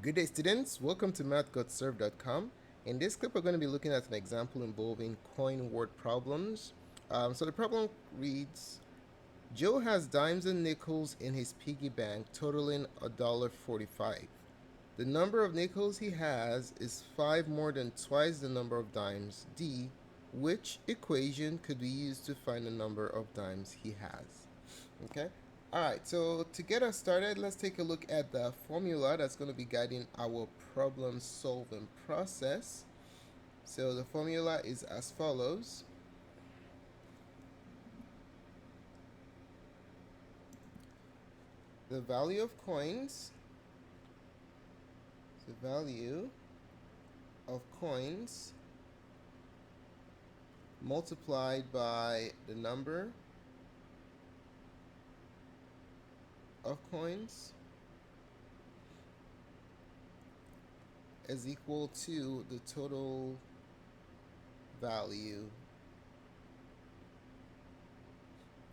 Good day, students. Welcome to Mathgotserved.com. In this clip, we're going to be looking at an example involving coin word problems. So the problem reads, Joe has dimes and nickels in his piggy bank totaling $1.45. The number of nickels he has is 5 more than twice the number of dimes. D. Which equation could be used to find the number of dimes he has? Okay. Alright, so to get us started, let's take a look at the formula that's going to be guiding our problem solving process. So the formula is as follows. The value of coins multiplied by the number of coins is equal to the total value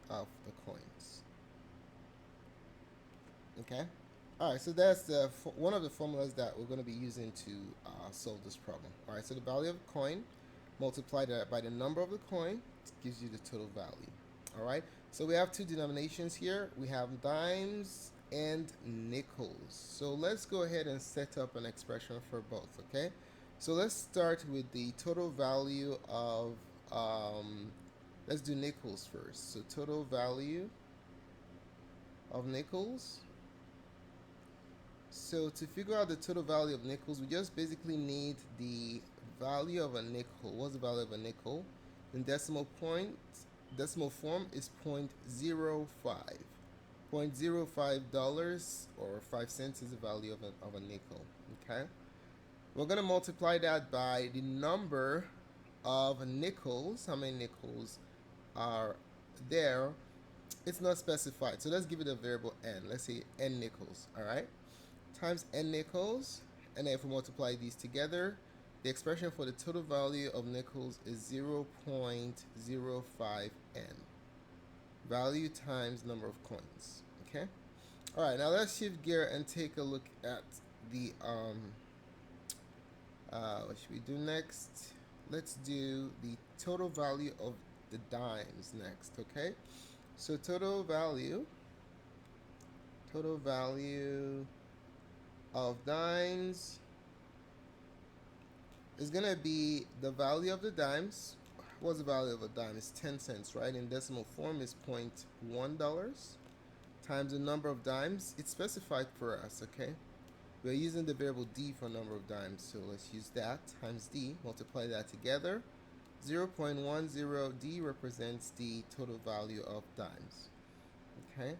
of the coins. Okay. All right, so that's one of the formulas that we're going to be using to solve this problem. All right, so the value of a coin multiplied by the number of the coin gives you the total value. All right, so we have two denominations here. We have dimes and nickels. So let's go ahead and set up an expression for both, okay? So let's start with the total value of, let's do nickels first. So total value of nickels. So to figure out the total value of nickels, we just basically need the value of a nickel. What's the value of a nickel? In decimal form is 0.05. $0.05 or 5 cents is the value of a nickel. Okay. We're going to multiply that by the number of nickels. How many nickels are there? It's not specified. So let's give it a variable n. Let's say n nickels. All right. Times n nickels. And then if we multiply these together, the expression for the total value of nickels is 0.05n. Value times number of coins. Okay? Alright, now let's shift gear and take a look at the, what should we do next? Let's do the total value of the dimes next, okay? So total value of dimes is going to be the value of the dimes. What's the value of a dime? It's 10 cents, right? In decimal form is $0.1 times the number of dimes. It's specified for us, okay? We're using the variable d for number of dimes, so let's use that times d. Multiply that together. 0.10 d represents the total value of dimes, okay?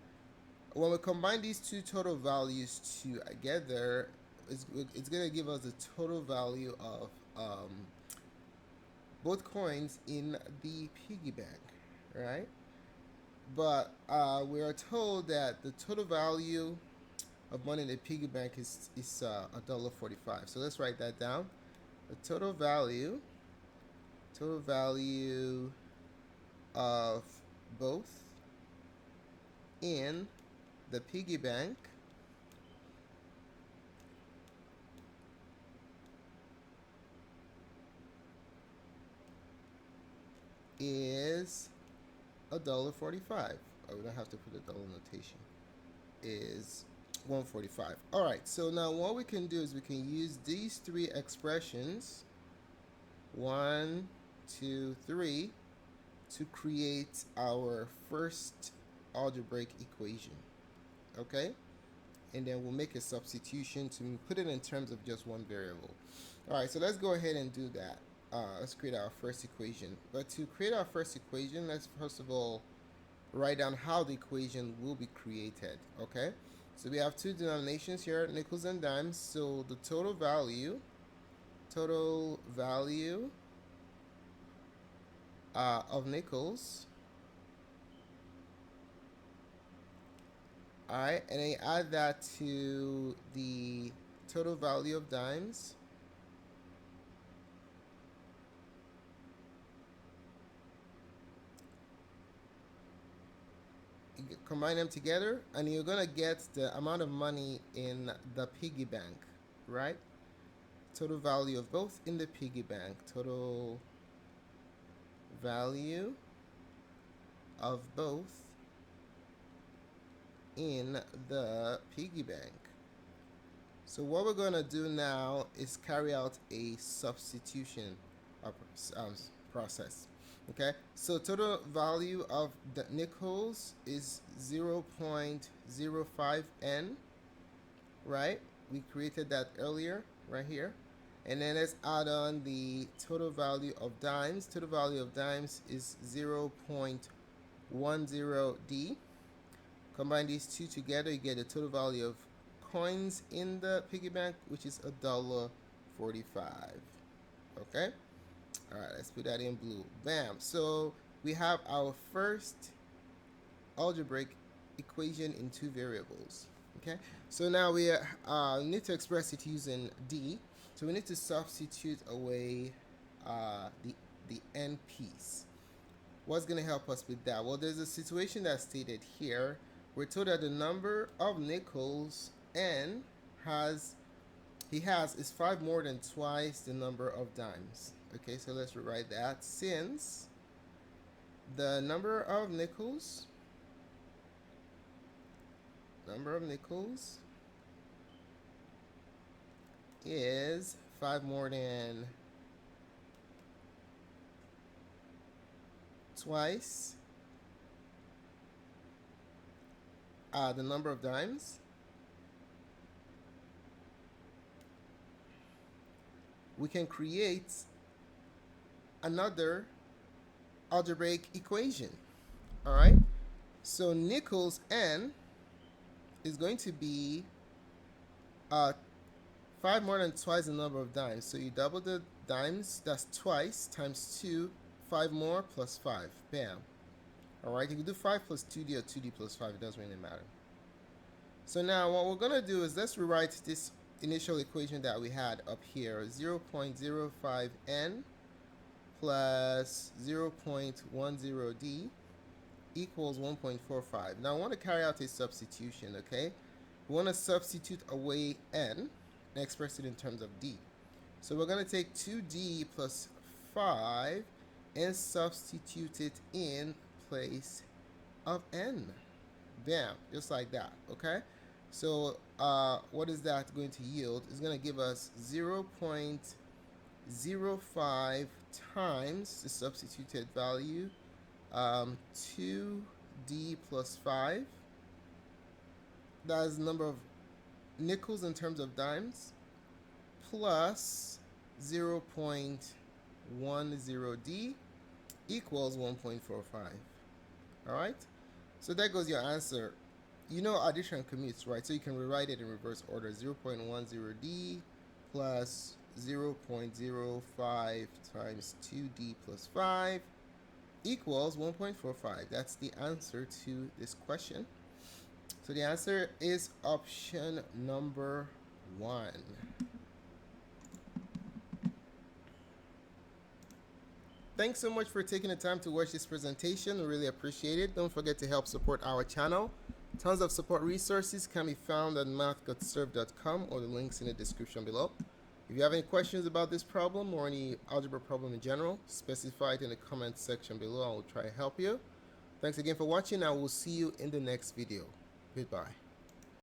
When we combine these two total values together, it's going to give us the total value of both coins in the piggy bank, right? But we are told that the total value of money in the piggy bank is $1.45. So let's write that down. The total value of both in the piggy bank is $1.45. Oh, we don't have to put a dollar notation. Is $1.45. All right. So now what we can do is we can use these three expressions, 1, 2, 3, to create our first algebraic equation. Okay. And then we'll make a substitution to put it in terms of just one variable. All right. So let's go ahead and do that. Let's create our first equation. But to create our first equation, let's first of all write down how the equation will be created. Okay, so we have two denominations here, nickels and dimes. So the total value of nickels. All right, and then you add that to the total value of dimes. Combine them together and you're gonna get the amount of money in the piggy bank, right? Total value of both in the piggy bank. Total value of both in the piggy bank. So what we're going to do now is carry out a substitution process. Okay, so total value of the nickels is 0.05n, right? We created that earlier right here. And then let's add on the total value of dimes. Total value of dimes is 0.10d. Combine these two together, you get a total value of coins in the piggy bank, which is $1.45. Okay? Alright, let's put that in blue. Bam. So we have our first algebraic equation in two variables. Okay? So now we need to express it using d. So we need to substitute away the n piece. What's going to help us with that? Well, there's a situation that's stated here. We're told that the number of nickels n is 5 more than twice the number of dimes. Okay, so let's rewrite that. Since the number of nickels is 5 more than twice the number of dimes, we can create another algebraic equation. All right, so nickels n is going to be 5 more than twice the number of dimes. So you double the dimes, that's twice, times 2, 5 more plus 5. Bam. All right, you can do 5 plus 2d or 2d plus 5. It doesn't really matter. So now what we're going to do is let's rewrite this initial equation that we had up here. 0.05n plus 0.10d equals 1.45. Now I want to carry out a substitution, okay? We want to substitute away n and express it in terms of d. So we're going to take 2d plus 5 and substitute it in place of n. Bam, just like that, okay? So what is that going to yield? It's going to give us 0.05 times the substituted value, 2d plus 5. That is the number of nickels in terms of dimes, plus 0.10d equals 1.45. All right, so there goes your answer. You know addition commutes, right? So you can rewrite it in reverse order. 0.10d plus 0.05 times 2d plus 5 equals 1.45. That's the answer to this question. So the answer is option number 1. Thanks so much for taking the time to watch this presentation. We really appreciate it. Don't forget to help support our channel. Tons of support resources can be found at Mathgotserved.com or the links in the description below. If you have any questions about this problem or any algebra problem in general, specify it in the comment section below. I will try to help you. Thanks again for watching. I will see you in the next video. Goodbye.